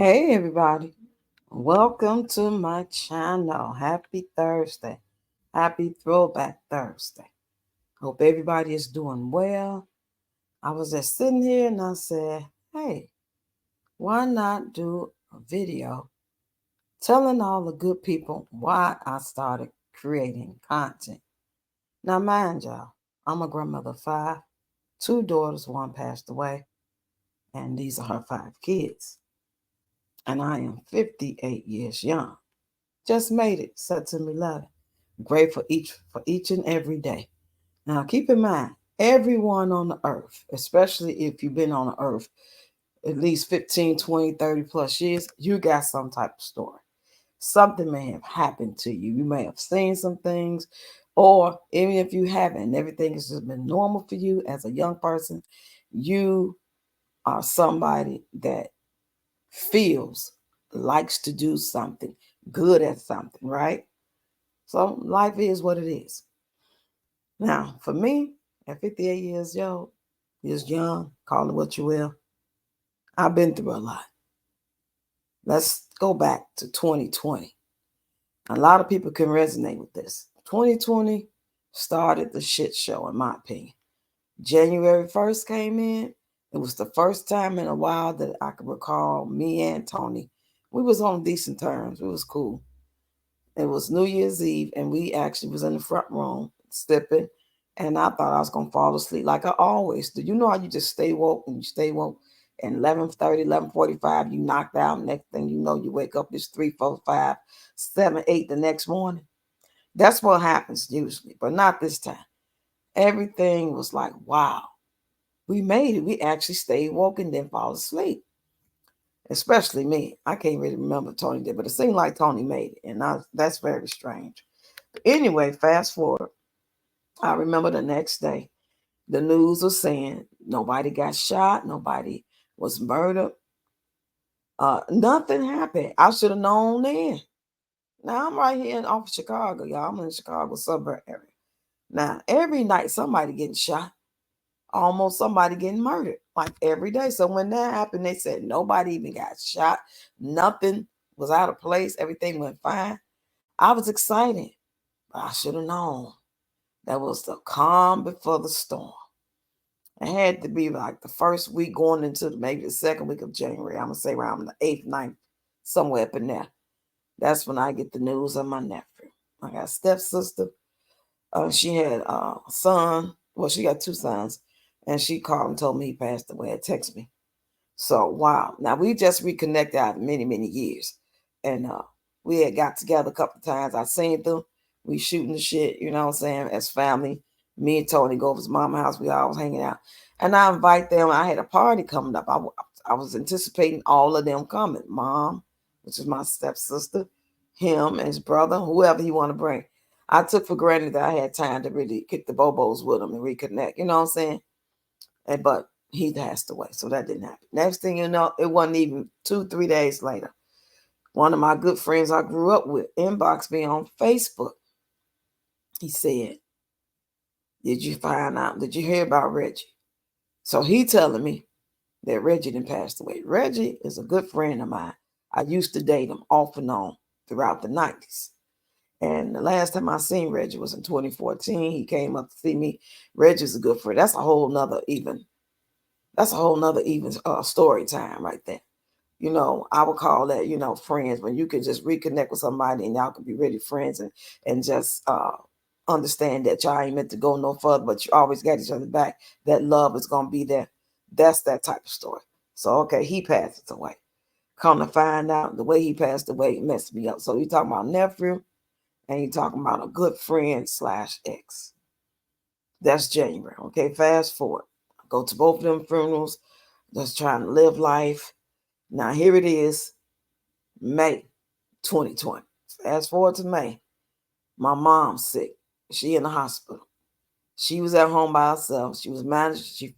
Hey everybody, welcome to my channel. Happy Thursday. Happy Throwback Thursday. Hope everybody is doing well. I was just sitting here and I said, hey, why not do a video telling all the good people why I started creating content. Now mind y'all, I'm a grandmother of five, two daughters, one passed away, and these are her five kids. And I am 58 years young. Just made it, September 11th. Grateful for each and every day. Now keep in mind, everyone on the earth, especially if you've been on the earth at least 15, 20, 30 plus years, you got some type of story. Something may have happened to you. You may have seen some things, or even if you haven't, everything has just been normal for you as a young person, you are somebody that feels, likes to do something, good at something, right? So life is what it is. Now, for me, at 58 years young, call it what you will, I've been through a lot. Let's go back to 2020. A lot of people can resonate with this. 2020 started the shit show, in my opinion. January 1st came in. It was the first time in a while that I could recall me and Tony. We was on decent terms. It was cool. It was New Year's Eve, and we actually was in the front room stepping, and I thought I was gonna fall asleep like I always do. You know how you just stay woke and you stay woke, and 11:30, 11:45, you knocked out. Next thing you know, you wake up. It's 3, 4, 5, 7, 8 the next morning. That's what happens usually, but not this time. Everything was like, wow, we made it. We actually stayed woke and didn't fall asleep. Especially me. I can't really remember Tony did, but it seemed like Tony made it, and that's very strange. But anyway, fast forward. I remember the next day, the news was saying nobody got shot, nobody was murdered, nothing happened. I should have known then. Now I'm right here in off of Chicago, y'all. I'm in the Chicago suburb area. Now every night somebody getting shot, almost somebody getting murdered, like every day. So when that happened, they said nobody even got shot, nothing was out of place, everything went fine. I was excited, but I should have known that was the calm before the storm. It had to be like the first week going into maybe the second week of January. I'm gonna say around the 8th, 9th, somewhere up in there. That's when I get the news of my nephew. I got a stepsister. She had a son. Well, she got two sons, and she called and told me he passed away. It texted me. So wow. Now we just reconnected after many, many years. And we had got together a couple of times. I seen them. We shooting the shit, you know what I'm saying, as family. Me and Tony go over his mama's house. We always hanging out. And I invite them. I had a party coming up. I was anticipating all of them coming. Mom, which is my stepsister, him and his brother, whoever he want to bring. I took for granted that I had time to really kick the bobos with him and reconnect. You know what I'm saying? But he passed away, so that didn't happen. Next thing you know, it wasn't even 2, 3 days later. One of my good friends I grew up with inboxed me on Facebook. He said, "Did you find out? Did you hear about Reggie?" So he telling me that Reggie didn't passed away. Reggie is a good friend of mine. I used to date him off and on throughout the 90s. And the last time I seen Reggie was in 2014. He came up to see me. Reggie's a good friend. That's a whole nother even story time right there. I would call that, friends, when you can just reconnect with somebody and y'all can be really friends and just understand that y'all ain't meant to go no further, but you always got each other back. That love is gonna be there. That's that type of story. So okay, he passes away. Come to find out the way he passed away messed me up. So you talking about nephew and you talking about a good friend slash ex. That's January. Okay, fast forward. Go to both of them funerals, just trying to live life. Now here it is, May 2020. Fast forward to May. My mom's sick. She in the hospital. She was at home by herself. She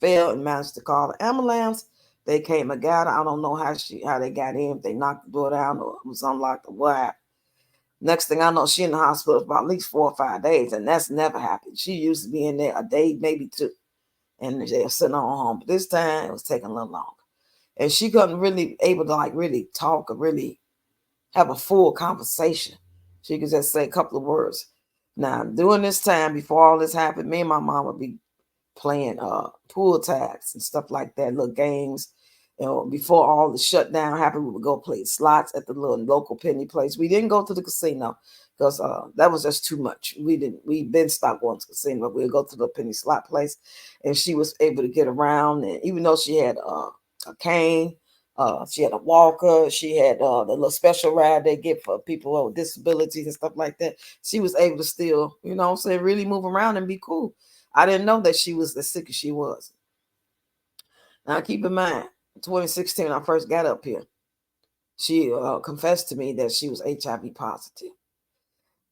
fell and managed to call the ambulance. They came and got her. I don't know how they got in, if they knocked the door down or it was unlocked or what happened. Next thing I know, she in the hospital for at least 4 or 5 days, and that's never happened. She used to be in there a day, maybe two, and they'll send her home. But this time it was taking a little longer. And she couldn't really able to like really talk or really have a full conversation. She could just say a couple of words. Now, during this time, before all this happened, me and my mom would be playing pool tags and stuff like that, little games. You know, before all the shutdown happened, we would go play slots at the little local penny place. We didn't go to the casino because that was just too much. We been stopped going to the casino, but we'd go to the penny slot place, and she was able to get around. And even though she had a cane, she had a walker, she had the little special ride they get for people with disabilities and stuff like that. She was able to still, you know what I'm saying, really move around and be cool. I didn't know that she was as sick as she was. Now, keep in mind, 2016, when I first got up here, she confessed to me that she was HIV positive,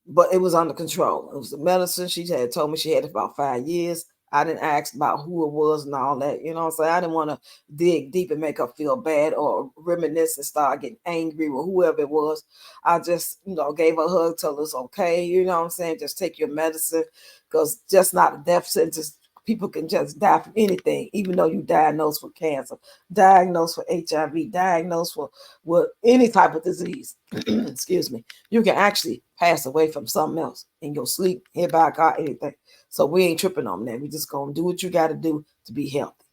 but it was under control. It was the medicine. She had told me she had it for about 5 years. I didn't ask about who it was and all that. You know what I'm saying? I didn't want to dig deep and make her feel bad or reminisce and start getting angry with whoever it was. I just, gave her a hug, told her it's okay. You know what I'm saying? Just take your medicine, because just not a death sentence. People can just die from anything, even though you diagnosed with cancer, diagnosed with HIV, diagnosed with any type of disease. Excuse me. You can actually pass away from something else in your sleep, hit by a car, anything. So we ain't tripping on that. We just gonna do what you got to do to be healthy.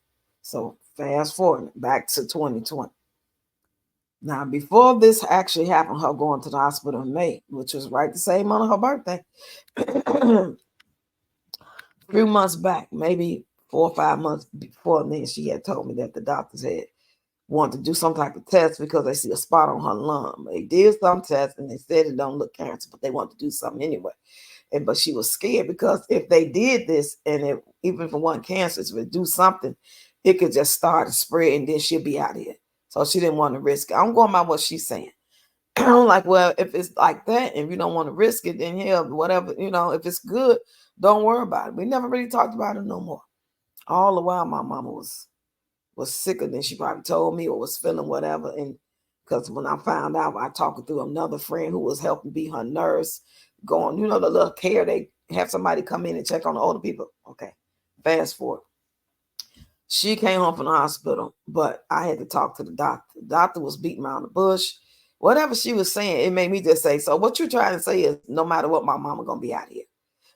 So fast forward back to 2020. Now, before this actually happened, her going to the hospital in May, which was right the same month of her birthday, a few months back, maybe 4 or 5 months before then, she had told me that the doctors had wanted to do some type of test because they see a spot on her lung. They did some tests and they said it don't look cancer, but they wanted to do something anyway. But she was scared because if they did this, and even if it wasn't cancer, if it do something, it could just start to spread and then she'll be out of here. So she didn't want to risk it. I'm going by what she's saying. I'm like, well, if it's like that, and you don't want to risk it, then hell, whatever, if it's good, don't worry about it. We never really talked about it no more. All the while, my mama was sicker than she probably told me, or was feeling whatever. And because when I found out, I talked through another friend who was helping be her nurse, going, the little care they have somebody come in and check on the older people. Okay, fast forward. She came home from the hospital, but I had to talk to the doctor. The doctor was beating around the bush. Whatever she was saying, it made me just say, so what you're trying to say is no matter what, my mama going to be out here.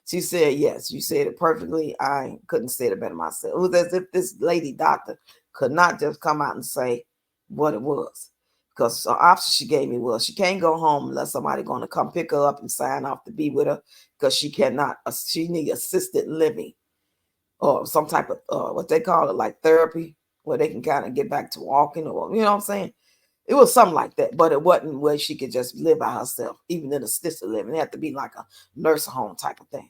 She said, yes, you said it perfectly. I couldn't say it better myself. It was as if this lady doctor could not just come out and say what it was. Because the option she gave me was she can't go home unless somebody going to come pick her up and sign off to be with her, because she need assisted living or some type of, what they call it, like therapy, where they can kind of get back to walking, or, you know what I'm saying? It was something like that, but it wasn't where she could just live by herself, even in assisted living. It had to be like a nursing home type of thing.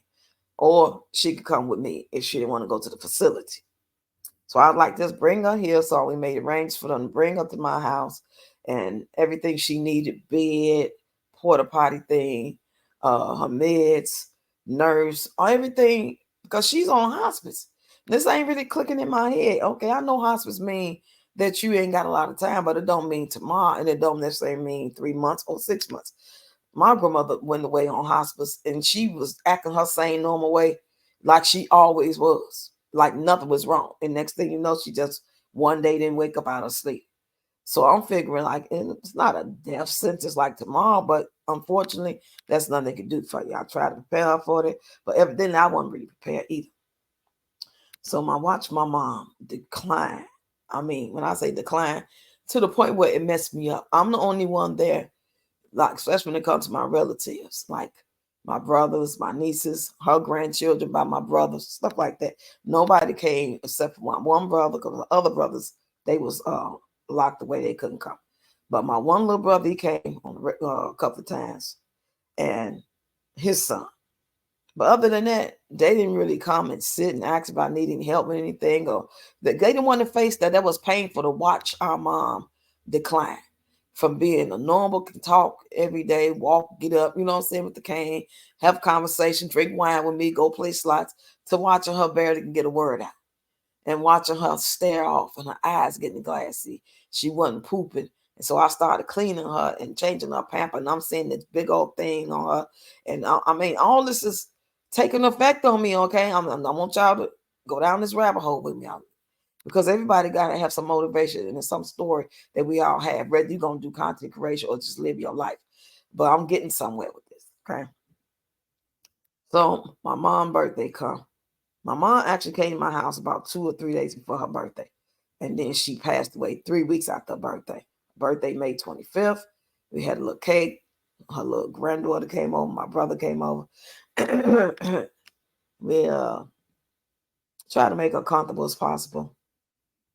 Or she could come with me if she didn't want to go to the facility. So I'd like just bring her here. So we made arrangements for them to bring her to my house, and everything she needed, bed, porta potty thing, her meds, nurse, everything, because she's on hospice. This ain't really clicking in my head. Okay, I know hospice mean that you ain't got a lot of time, but it don't mean tomorrow, and it don't necessarily mean 3 months or 6 months. My grandmother went away on hospice, and she was acting her same normal way, like she always was, like nothing was wrong. And next thing you know, she just one day didn't wake up out of sleep. So I'm figuring like it's not a death sentence like tomorrow, but unfortunately, that's nothing they can do for you. I tried to prepare her for it, but evidently I wasn't really prepared either. So I watched my mom decline. I mean, when I say decline, to the point where it messed me up. I'm the only one there, like especially when it comes to my relatives, like my brothers, my nieces, her grandchildren by my brothers, stuff like that. Nobody came except for one brother, because the other brothers, they was locked away, they couldn't come. But my one little brother, he came on a couple of times, and his son. But other than that, they didn't really come and sit and ask about needing help with anything, or they didn't want to face that. That was painful to watch our mom decline from being a normal, can talk every day, walk, get up, you know what I'm saying, with the cane, have conversation, drink wine with me, go play slots, to watching her barely can get a word out, and watching her stare off and her eyes getting glassy. She wasn't pooping. And so I started cleaning her and changing her pamper, and I'm seeing this big old thing on her. And I mean, all this is taking effect on me, okay? I want y'all to go down this rabbit hole with me. because everybody got to have some motivation and some story that we all have, whether you're going to do content creation or just live your life. But I'm getting somewhere with this. Okay. So my mom's birthday come. My mom actually came to my house about 2 or 3 days before her birthday. And then she passed away 3 weeks after her birthday. Birthday, May 25th. We had a little cake. Her little granddaughter came over. My brother came over. We tried to make her comfortable as possible.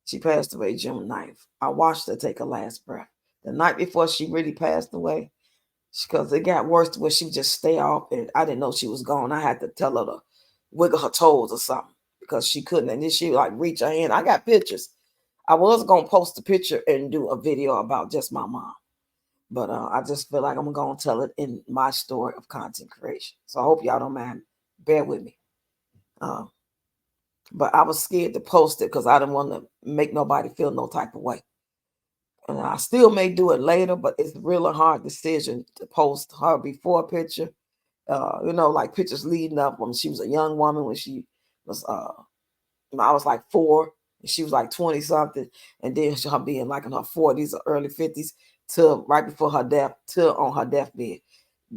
She passed away June 9th. I watched her take her last breath. The night before she really passed away, because it got worse to where she would just stay off, and I didn't know she was gone. I had to tell her to wiggle her toes or something because she couldn't. And then she would like reach her hand. I got pictures. I was gonna post a picture and do a video about just my mom, but I just feel like I'm gonna tell it in my story of content creation. So I hope y'all don't mind. Bear with me. But I was scared to post it because I didn't want to make nobody feel no type of way. And I still may do it later, but it's a really hard decision to post her before picture. Like pictures leading up when she was a young woman, when she was I was like 4 and she was like 20 something, and then her being like in her 40s or early 50s till right before her death, till on her deathbed.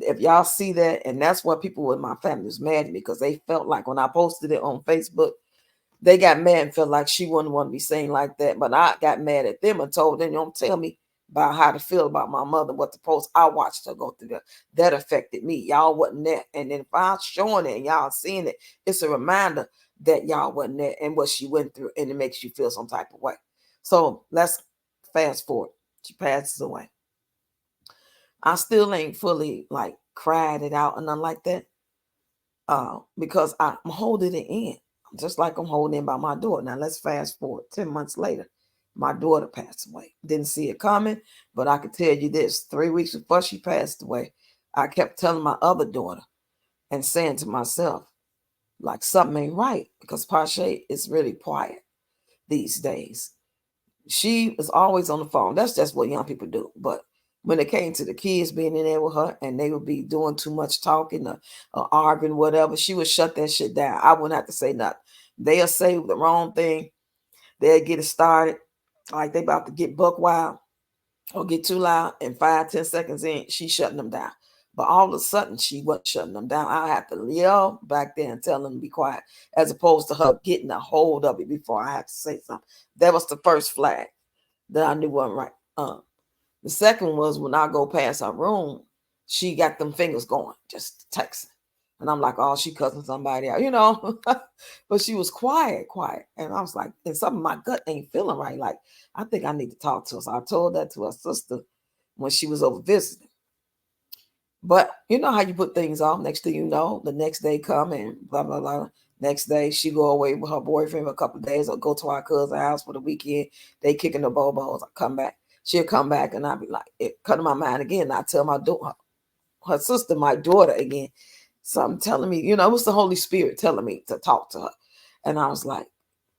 If y'all see that, and that's what people in my family was mad at me because they felt like when I posted it on Facebook, they got mad and felt like she wouldn't want to be seen like that. But I got mad at them and told them, don't tell me about how to feel about my mother, what to post. I watched her go through that. That affected me. Y'all wasn't there. And then if I'm showing it and y'all seeing it, it's a reminder that y'all wasn't there and what she went through, and it makes you feel some type of way. So let's fast forward. She passes away. I still ain't fully like cried it out or nothing like that. Because I'm holding it in, just like I'm holding in by my daughter. Now let's fast forward 10 months later. My daughter passed away. Didn't see it coming, but I could tell you this: 3 weeks before she passed away, I kept telling my other daughter and saying to myself, like, something ain't right, because Pache is really quiet these days. She was always on the phone. That's just what young people do. But when it came to the kids being in there with her and they would be doing too much talking or arguing, whatever, she would shut that shit down. I wouldn't have to say nothing. They'll say the wrong thing. They'll get it started like they about to get buck wild or get too loud. And 5-10 seconds in, she's shutting them down. But all of a sudden, she wasn't shutting them down. I have to yell back there and tell them to be quiet, as opposed to her getting a hold of it before I have to say something. That was the first flag that I knew wasn't right. The second was when I go past her room, she got them fingers going, just texting. And I'm like, oh, she cussing somebody out. But she was quiet. And I was like, and something in my gut ain't feeling right. Like, I think I need to talk to her. So I told that to her sister when she was over visiting. But you know how you put things off. Next thing you know, the next day come and blah, blah, blah. Next day, she go away with her boyfriend for a couple of days or go to our cousin's house for the weekend. They kicking the bobos. I come back. She'll come back and I'll be like, it come to my mind again. I tell my daughter, her sister, my daughter again, something telling me, it was the Holy Spirit telling me to talk to her. And I was like,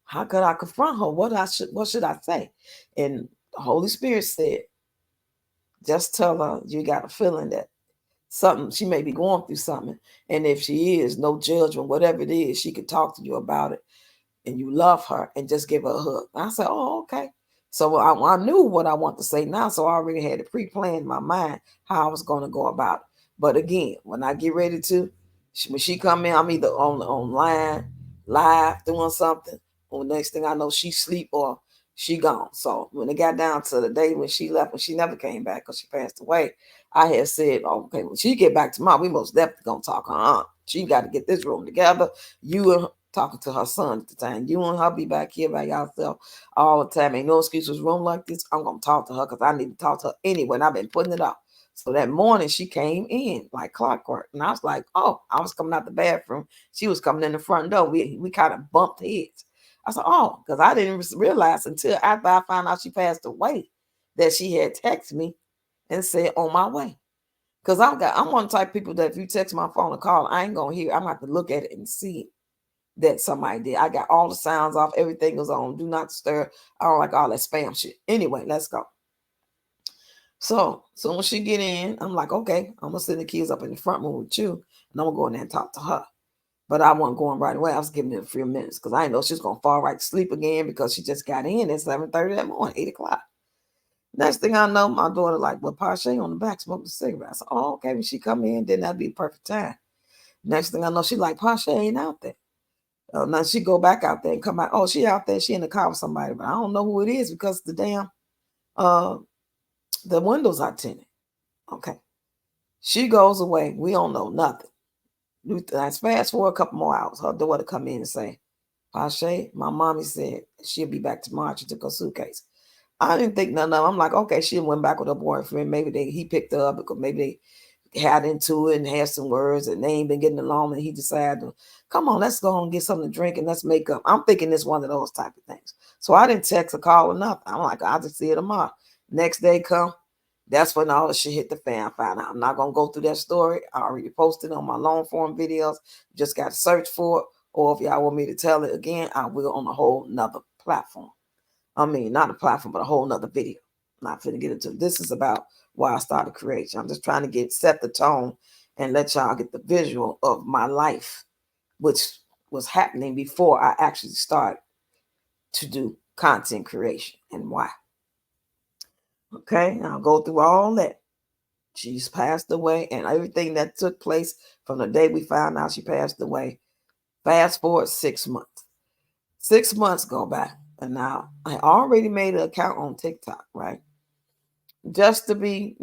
how could I confront her? What should I say? And the Holy Spirit said, just tell her you got a feeling that something, she may be going through something. And if she is, no judgment, whatever it is, she could talk to you about it and you love her and just give her a hug. I said, oh, okay. So I knew what I want to say now. So I already had it pre-planned in my mind how I was going to go about it. But again, when I get ready to, when she come in, I'm either online, live, doing something. Or next thing I know, she sleep or she gone. So when it got down to the day when she left, when she never came back because she passed away, I had said, oh, okay, when she get back tomorrow, we most definitely going to talk her aunt. She got to get this room together. You and talking to her son at the time. You and her be back here by yourself all the time. Ain't no excuses. Room like this, I'm going to talk to her because I need to talk to her anyway. And I've been putting it off. So that morning she came in like clockwork. And I was like, oh, I was coming out the bathroom. She was coming in the front door. We kind of bumped heads. I said, oh, because I didn't realize until after I found out she passed away that she had texted me and said, on my way. Because I'm one type of people that if you text my phone or call, I ain't going to hear. I'm going to have to look at it and see it that somebody did. I got all the sounds off. Everything was on. Do not disturb. I don't like all that spam shit. Anyway, let's go. So when she get in, I'm like, okay, I'm going to send the kids up in the front room with you. And I'm going to go in there and talk to her. But I wasn't going right away. I was giving it a few minutes because I didn't know she was going to fall right to sleep again because she just got in at 7:30 that morning, 8 o'clock. Next thing I know, my daughter like, well, Pache on the back smoking a cigarette. I said, oh, okay, when she come in, then that'd be the perfect time. Next thing I know, she like, Pache ain't out there. Now she go back out there and come back. Oh, she out there. She in the car with somebody, but I don't know who it is because the damn uh the windows are tinted. Okay. She goes away. We don't know nothing. Let's fast forward a couple more hours. Her daughter come in and say, Pache, my mommy said she'll be back tomorrow. She took her suitcase. I didn't think nothing of it. I'm like, okay, she went back with her boyfriend. Maybe he picked her up because maybe they had into it and had some words and they ain't been getting along. And he decided to, come on, let's go and get something to drink and let's make up. I'm thinking it's one of those type of things. So I didn't text or call or nothing. I'm like, I'll just see you tomorrow. Next day come. That's when all the shit hit the fan. Found out. I'm not going to go through that story. I already posted on my long form videos. Just got to search for it. Or if y'all want me to tell it again, I will on a whole nother platform. I mean, not a platform, but a whole nother video. I'm not finna get into it. This is about why I started creation. I'm just trying to set the tone and let y'all get the visual of my life, which was happening before I actually started to do content creation and why. Okay, I'll go through all that. She's passed away, and everything that took place from the day we found out she passed away. Fast forward 6 months. 6 months go by, and now I already made an account on TikTok, right? Just to be,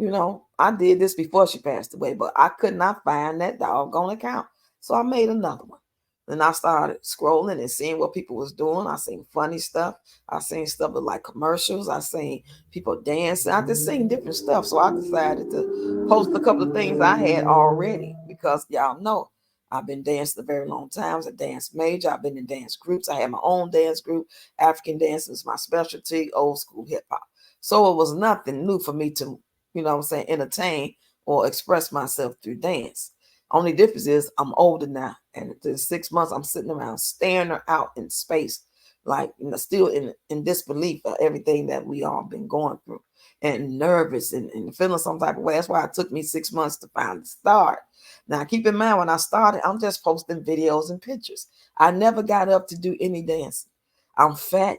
I did this before she passed away, but I could not find that doggone account. So I made another one. Then I started scrolling and seeing what people was doing. I seen funny stuff. I seen stuff like commercials. I seen people dancing. I just seen different stuff. So I decided to post a couple of things I had already because y'all know I've been dancing a very long time. I was a dance major. I've been in dance groups. I had my own dance group. African dance is my specialty, old school hip hop. So it was nothing new for me to, entertain or express myself through dance. Only difference is I'm older now, and the 6 months I'm sitting around staring her out in space, like still in disbelief of everything that we all been going through, and nervous and feeling some type of way. That's why it took me 6 months to finally start. Now keep in mind when I started, I'm just posting videos and pictures. I never got up to do any dancing. I'm fat,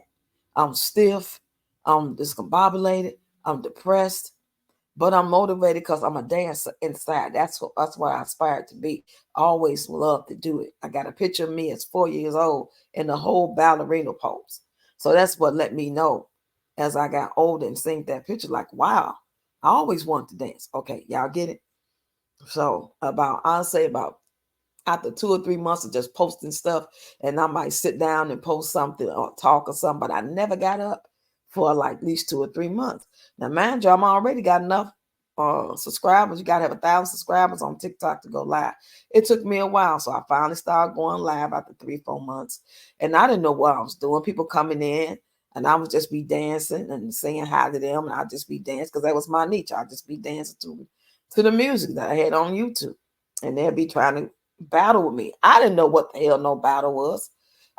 I'm stiff, I'm discombobulated, I'm depressed. But I'm motivated because I'm a dancer inside. That's what I aspired to be. I always loved to do it. I got a picture of me as 4 years old in the whole ballerina pose. So that's what let me know as I got older and seeing that picture, like, wow, I always wanted to dance. Okay, y'all get it? So I'll say about after 2 or 3 months of just posting stuff, and I might sit down and post something or talk or something, but I never got up for like at least 2 or 3 months. Now, mind you, I'm already got enough subscribers. You got to have 1,000 subscribers on TikTok to go live. It took me a while, so I finally started going live after 3, 4 months, and I didn't know what I was doing. People coming in, and I would just be dancing and saying hi to them, and I'd just be dancing because that was my niche. I'd just be dancing to the music that I had on YouTube, and they'd be trying to battle with me. I didn't know what the hell no battle was.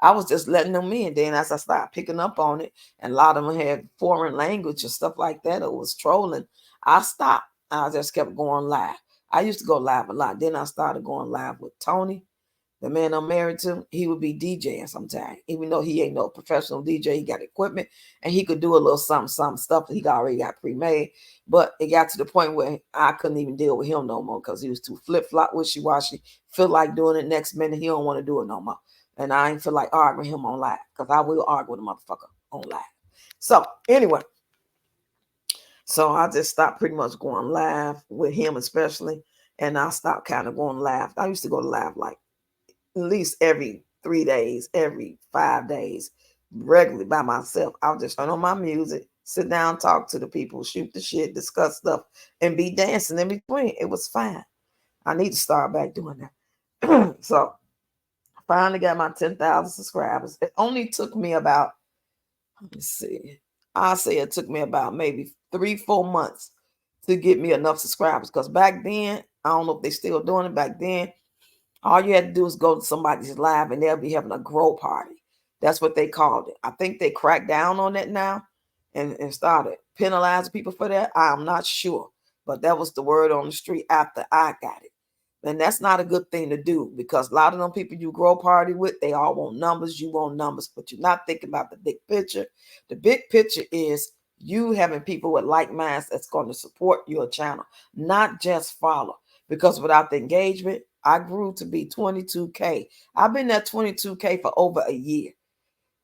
I was just letting them in. Then as I started picking up on it, and a lot of them had foreign language and stuff like that, it was trolling. I stopped. I just kept going live. I used to go live a lot. Then I started going live with Tony, the man I'm married to. He would be DJing sometimes, even though he ain't no professional DJ. He got equipment and he could do a little some stuff that he already got pre-made. But it got to the point where I couldn't even deal with him no more because he was too flip-flop, wishy-washy. Feel like doing it next minute. He don't want to do it no more. And I ain't feel like arguing him on live because I will argue with a motherfucker on live. So anyway, so I just stopped pretty much going live with him especially. And I stopped kind of going live. I used to go live like at least every 3 days, every 5 days, regularly by myself. I'll just turn on my music, sit down, talk to the people, shoot the shit, discuss stuff, and be dancing in between. It was fine. I need to start back doing that. So I finally got my 10,000 subscribers. It only took me about, let me see, I'll say it took me about maybe 3, 4 months to get me enough subscribers. Because back then, I don't know if they're still doing it back then. All you had to do is go to somebody's live and they'll be having a grow party. That's what they called it. I think they cracked down on that now and started penalizing people for that. I'm not sure. But that was the word on the street after I got it. And that's not a good thing to do, because a lot of them people you grow party with, they all want numbers. You want numbers, but you're not thinking about the big picture. The big picture is you having people with like minds that's going to support your channel, not just follow. Because without the engagement, I grew to be 22K. I've been at 22K for over a year.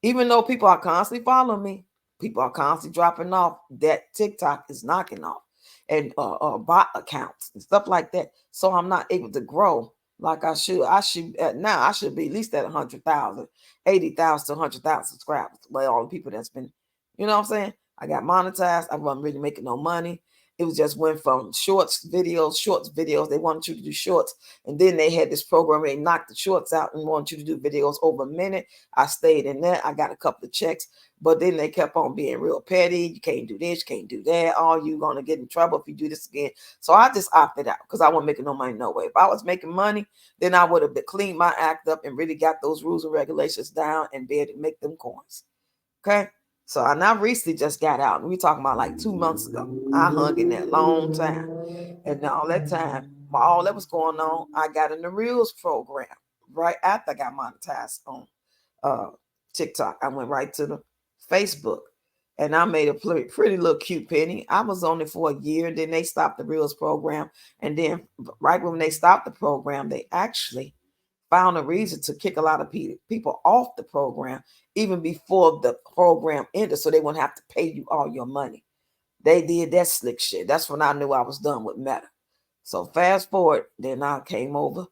Even though people are constantly following me, people are constantly dropping off. That TikTok is knocking off, and bot accounts and stuff like that. So I'm not able to grow like I should. Now I should be at least at 100,000, 80,000 to 100,000 subscribers. Like all the people that's been, you know what I'm saying? I got monetized. I wasn't really making no money. It was just went from shorts videos. They wanted you to do shorts. And then they had this program where they knocked the shorts out and wanted you to do videos over a minute. I stayed in there. I got a couple of checks. But then they kept on being real petty. You can't do this, you can't do that. Oh, you're going to get in trouble if you do this again. So I just opted out because I wasn't making no money no way. If I was making money, then I would have cleaned my act up and really got those rules and regulations down and be able to make them coins. Okay? So I now recently just got out. And we talking about like 2 months ago. I hung in there a long time. And all that time, while all that was going on, I got in the Reels program right after I got monetized on TikTok. I went right to the Facebook and I made a pretty little cute penny. I was on it for a year. Then they stopped the Reels program. And then right when they stopped the program, they actually found a reason to kick a lot of people off the program even before the program ended, so they wouldn't have to pay you all your money. They did that slick shit. That's when I knew I was done with Meta. So fast forward, then I came over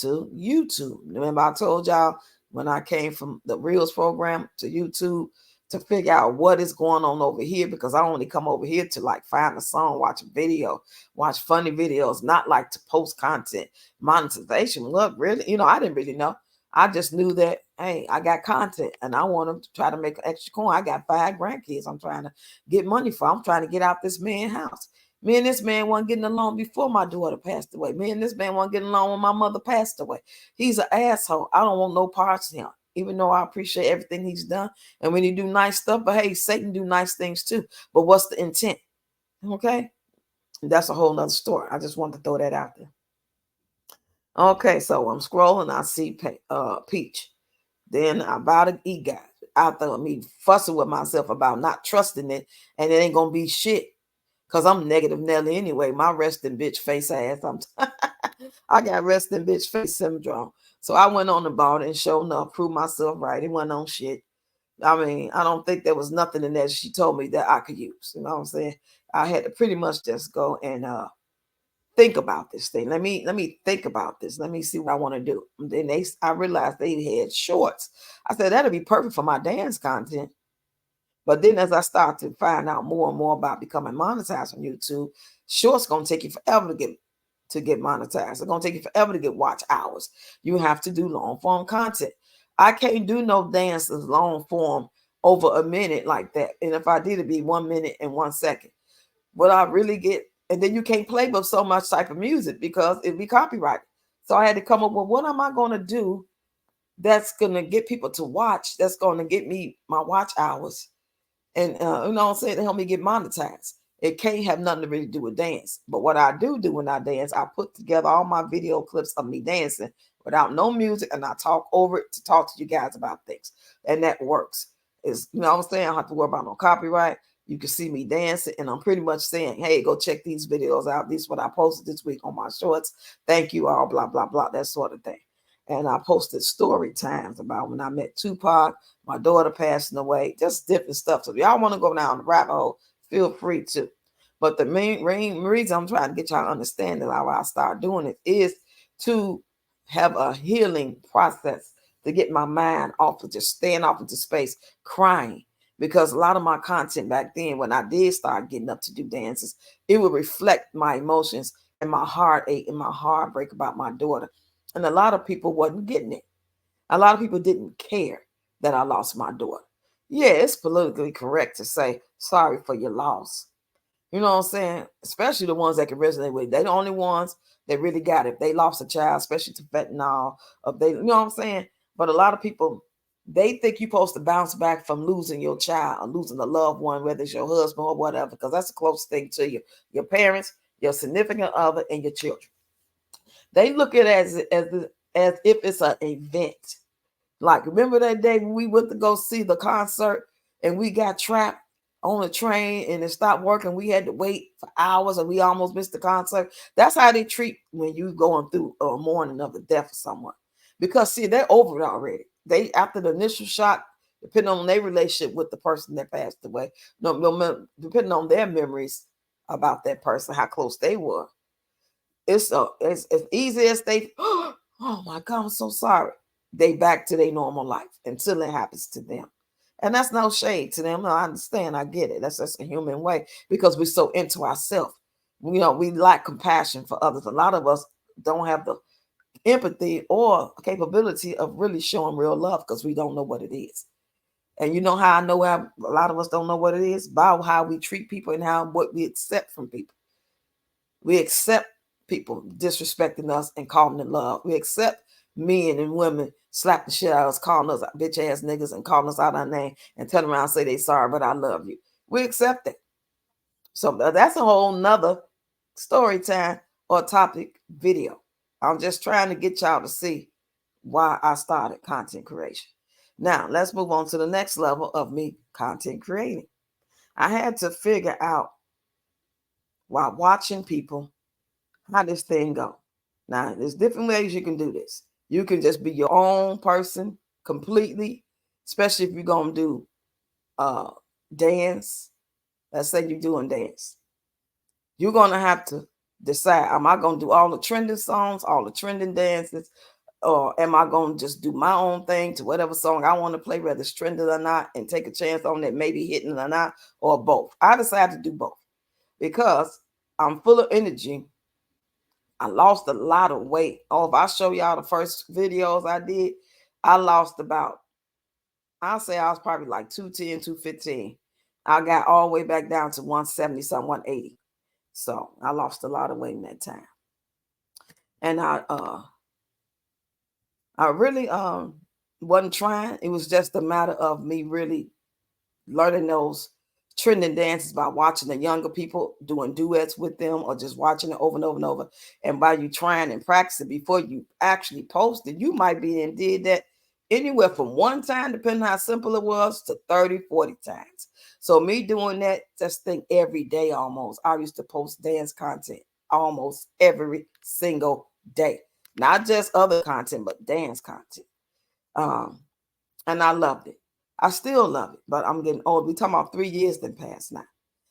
to YouTube. Remember I told y'all when I came from the Reels program to YouTube to figure out what is going on over here, because I only come over here to like find a song, watch a video, watch funny videos, not like to post content. Monetization, look, really, I didn't really know. I just knew that, hey, I got content and I want to try to make an extra coin. I got 5 grandkids I'm trying to get money for. I'm trying to get out this man's house. Me and this man wasn't getting along before my daughter passed away. Me and this man wasn't getting along when my mother passed away. He's an asshole. I don't want no parts of him, even though I appreciate everything he's done. And when he do nice stuff, but hey, Satan do nice things too. But what's the intent? Okay? That's a whole nother story. I just wanted to throw that out there. Okay, so I'm scrolling. I see Peach. Then I buy the e-guide. After me fussing with myself about not trusting it, and it ain't going to be shit. Because I'm negative Nelly anyway. My resting bitch face ass. I got resting bitch face syndrome. So I went on the ball and sure enough, proved myself right. It wasn't on shit. I mean, I don't think there was nothing in there she told me that I could use. You know what I'm saying? I had to pretty much just go and think about this thing. Let me think about this. Let me see what I want to do. And then I realized they had shorts. I said that'd be perfect for my dance content. But then as I start to find out more and more about becoming monetized on YouTube, shorts gonna take you forever to get monetized. It's gonna take you forever to get watch hours. You have to do long form content. I can't do no dances long form over a minute like that. And if I did, it'd be 1 minute and 1 second. What I really get, and then you can't play with so much type of music because it'd be copyrighted. So I had to come up with what am I gonna do that's gonna get people to watch, that's gonna get me my watch hours and you know what I'm saying, to help me get monetized. It can't have nothing to really do with dance. But what I do when I dance, I put together all my video clips of me dancing without no music, and I talk over it to talk to you guys about things. And that works. Is you know what I'm saying? I don't have to worry about no copyright. You can see me dancing, and I'm pretty much saying, hey, go check these videos out. This is what I posted this week on my shorts. Thank you all, blah, blah, blah, that sort of thing. And I posted story times about when I met Tupac, my daughter passing away, just different stuff. So if y'all want to go down the rabbit hole, feel free to. But the main reason I'm trying to get y'all to understand that how I start doing it is to have a healing process to get my mind off of just staying off into space, crying. Because a lot of my content back then, when I did start getting up to do dances, it would reflect my emotions and my heartache and my heartbreak about my daughter. And a lot of people wasn't getting it. A lot of people didn't care that I lost my daughter. Yeah, it's politically correct to say sorry for your loss. You know what I'm saying? Especially the ones that can resonate with. They're the only ones that really got it. If they lost a child, especially to fentanyl, if they, you know what I'm saying? But a lot of people, they think you're supposed to bounce back from losing your child or losing a loved one, whether it's your husband or whatever, because that's the closest thing to you. Your parents, your significant other, and your children. They look at it as if it's an event. Like, remember that day when we went to go see the concert and we got trapped on a train and it stopped working? We had to wait for hours and we almost missed the concert. That's how they treat when you going through a mourning of the death of someone. Because see, they're over it already. They, after the initial shock, depending on their relationship with the person that passed away, depending on their memories about that person, how close they were, it's as easy as they, oh my God, I'm so sorry. They back to their normal life until it happens to them. And that's no shade to them. No, I understand. I get it. That's just a human way because we're so into ourselves. We lack compassion for others. A lot of us don't have the empathy or capability of really showing real love because we don't know what it is. And you know how I know how a lot of us don't know what it is? By how we treat people and what we accept from people. We accept people disrespecting us and calling it love. We accept men and women slap the shit out of us, calling us bitch ass niggas and calling us out our name and turn around and say they sorry, but I love you. We accept it. So that's a whole nother story time or topic video. I'm just trying to get y'all to see why I started content creation. Now, let's move on to the next level of me content creating. I had to figure out while watching people how this thing go. Now, there's different ways you can do this. You can just be your own person completely, especially if you're going to do dance. Let's say you're doing dance. You're going to have to decide, am I going to do all the trending songs, all the trending dances, or am I going to just do my own thing to whatever song I want to play, whether it's trending or not, and take a chance on it, maybe hitting or not, or both. I decided to do both because I'm full of energy. I lost a lot of weight. Oh, if I show y'all the first videos I did, I lost about, I'll say I was probably like 210, 215. I got all the way back down to 170, something, 180. So I lost a lot of weight in that time. And I really wasn't trying. It was just a matter of me really learning those trending dances by watching the younger people doing duets with them or just watching it over and over and over. And by you trying and practicing before you actually post it, you might be and did that anywhere from one time, depending on how simple it was, to 30, 40 times. So me doing that, just think every day almost. I used to post dance content almost every single day. Not just other content, but dance content. And I loved it. I still love it, but I'm getting old. We're talking about 3 years that passed now.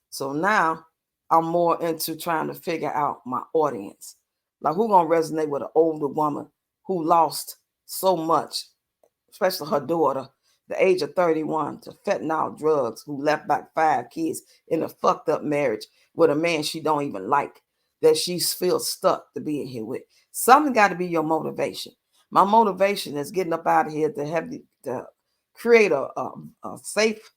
So now I'm more into trying to figure out my audience. Like, who gonna resonate with an older woman who lost so much, especially her daughter, the age of 31, to fentanyl drugs, who left back 5 kids in a fucked up marriage with a man she don't even like, that she feels stuck to be in here with. Something got to be your motivation. My motivation is getting up out of here to have to create a safe,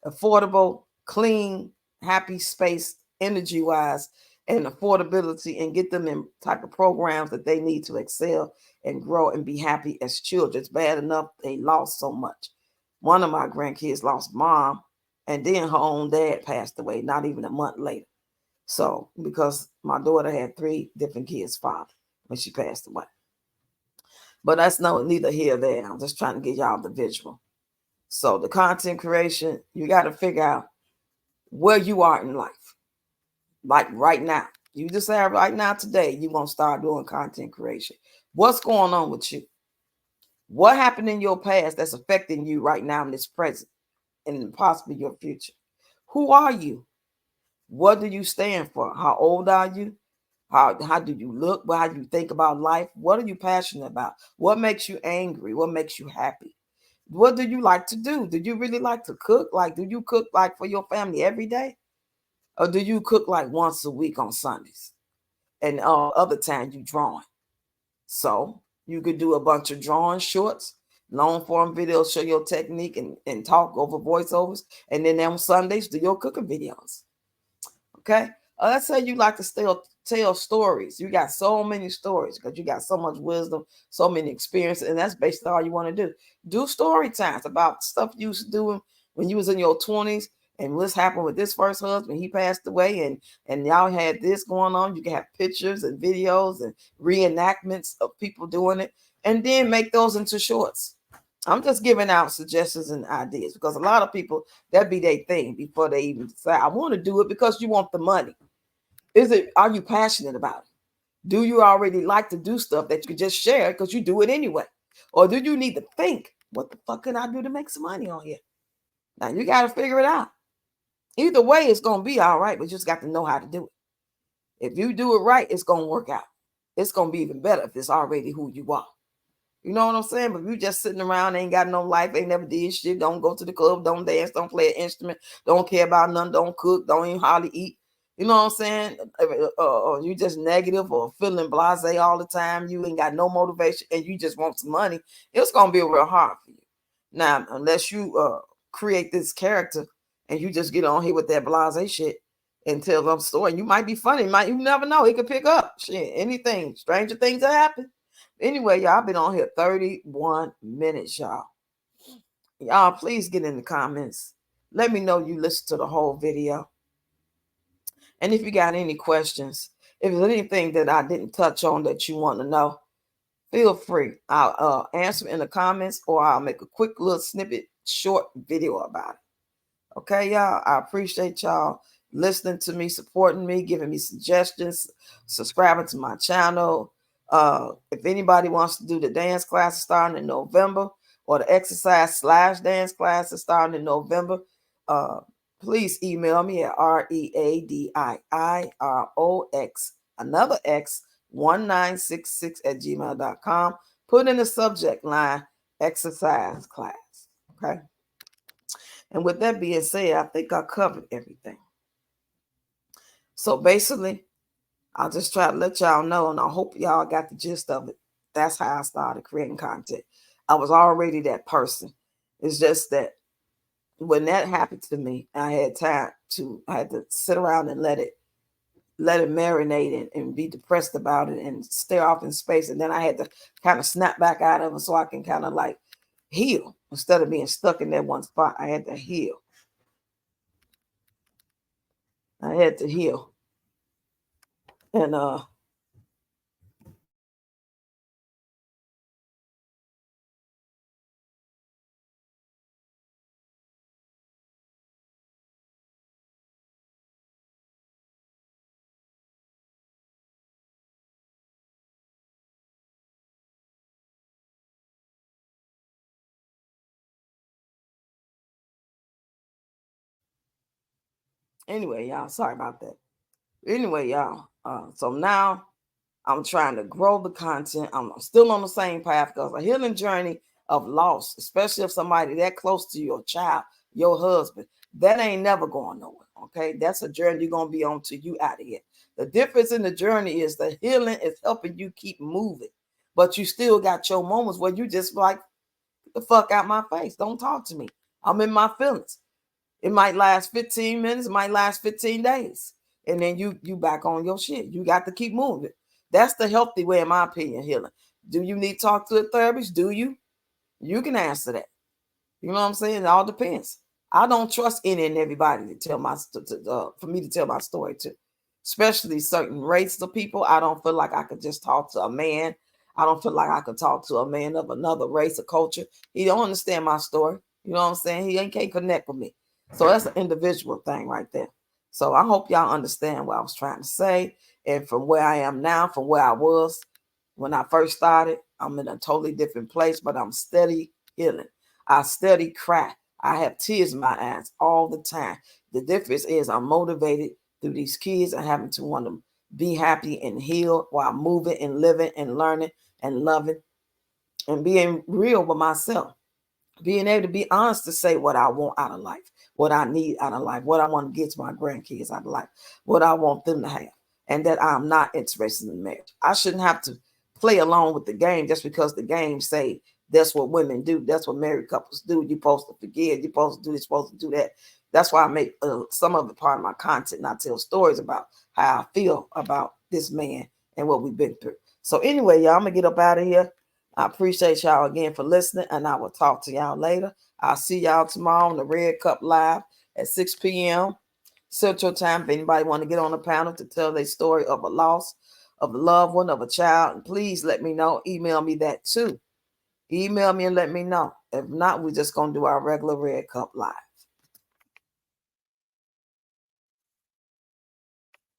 affordable, clean, happy space, energy-wise, and affordability, and get them in type of programs that they need to excel and grow and be happy as children. It's bad enough they lost so much. One of my grandkids lost mom, and then her own dad passed away, not even a month later. So, because my daughter had 3 different kids' father when she passed away. But that's neither here nor there. I'm just trying to get y'all the visual. So the content creation, you got to figure out where you are in life. Like right now, you decide right now today, you want to start doing content creation. What's going on with you? What happened in your past that's affecting you right now in this present and possibly your future? Who are you? What do you stand for? How old are you? How do you look? How do you think about life? What are you passionate about? What makes you angry? What makes you happy? What do you like to do? Do you really like to cook? Like, do you cook like for your family every day? Or do you cook like once a week on Sundays? And other times you drawing. So you could do a bunch of drawing shorts, long form videos, show your technique and talk over voiceovers. And then on Sundays, do your cooking videos. Okay. Let's say you like to still tell stories. You got so many stories because you got so much wisdom, so many experiences, and that's basically all you want to do. Do story times about stuff you was doing when you was in your 20s and what's happened with this first husband, he passed away, and y'all had this going on. You can have pictures and videos and reenactments of people doing it, and then make those into shorts. I'm just giving out suggestions and ideas, because a lot of people, that be their thing before they even decide. I want to do it because you want the money. Are you passionate about it? Do you already like to do stuff that you can just share because you do it anyway? Or do you need to think, what the fuck can I do to make some money on here? Now you got to figure it out. Either way, it's going to be all right, but you just got to know how to do it. If you do it right, it's going to work out. It's going to be even better if it's already who you are. You know what I'm saying? But if you just sitting around, ain't got no life, ain't never did shit, don't go to the club, don't dance, don't play an instrument, don't care about none, don't cook, don't even hardly eat. You know what I'm saying? Or you just negative or feeling blasé all the time. You ain't got no motivation and you just want some money. It's going to be real hard for you. Now, unless you create this character and you just get on here with that blasé shit and tell them story, you might be funny. You never know. It could pick up. Shit, anything. Stranger things that happen. Anyway, y'all, I've been on here 31 minutes, y'all. Y'all, please get in the comments. Let me know you listened to the whole video. And if you got any questions, if there's anything that I didn't touch on that you want to know, feel free. I'll answer in the comments, or I'll make a quick little snippet, short video about it. Okay, y'all? I appreciate y'all listening to me, supporting me, giving me suggestions, subscribing to my channel. If anybody wants to do the dance classes starting in November, or the exercise/dance classes starting in November, please email me at READIIROX, another X, 1966 @gmail.com. Put in the subject line exercise class. Okay. And with that being said, I think I covered everything. So basically, I'll just try to let y'all know, and I hope y'all got the gist of it. That's how I started creating content. I was already that person. It's just that when that happened to me, I had to sit around and let it marinate and be depressed about it and stare off in space. And then I had to kind of snap back out of it so I can kind of like heal instead of being stuck in that one spot. I had to heal. I had to heal. And anyway, y'all, sorry about that. Anyway, y'all, so now I'm trying to grow the content. I'm still on the same path, because a healing journey of loss, especially if somebody that close to your child, your husband, that ain't never going nowhere. Okay, that's a journey you're gonna be on till you out of here. The difference in the journey is the healing is helping you keep moving, but you still got your moments where you just like, the fuck out my face. Don't talk to me. I'm in my feelings. It might last 15 minutes, it might last 15 days. And then you back on your shit. You got to keep moving. That's the healthy way, in my opinion, healing. Do you need to talk to a therapist? Do you? You can answer that. You know what I'm saying? It all depends. I don't trust any and everybody to tell for me to tell my story to, especially certain races of people. I don't feel like I could just talk to a man. I don't feel like I could talk to a man of another race or culture. He don't understand my story. You know what I'm saying? He can't connect with me. So that's an individual thing right there. So I hope y'all understand what I was trying to say. And from where I am now, from where I was when I first started, I'm in a totally different place, but I'm steady healing. I steady cry. I have tears in my eyes all the time. The difference is I'm motivated through these kids and having to want to be happy and heal while moving and living and learning and loving and being real with myself. Being able to be honest to say what I want out of life, what I need out of life, what I want to get to my grandkids out of life, what I want them to have, and that I'm not interested in marriage. I shouldn't have to play along with the game just because the game say that's what women do. That's what married couples do. You're supposed to forgive. You're supposed to do this, supposed to do that. That's why I make some of the part of my content, and I tell stories about how I feel about this man and what we've been through. So anyway, y'all, I'm going to get up out of here. I appreciate y'all again for listening, and I will talk to y'all later. I'll see y'all tomorrow on the Red Cup Live. at 6 p.m. Central Time. If anybody want to get on the panel to tell their story of a loss of a loved one, of a child, and please let me know. Email me that too. Email me and let me know. If not, we're just going to do our regular Red Cup Live.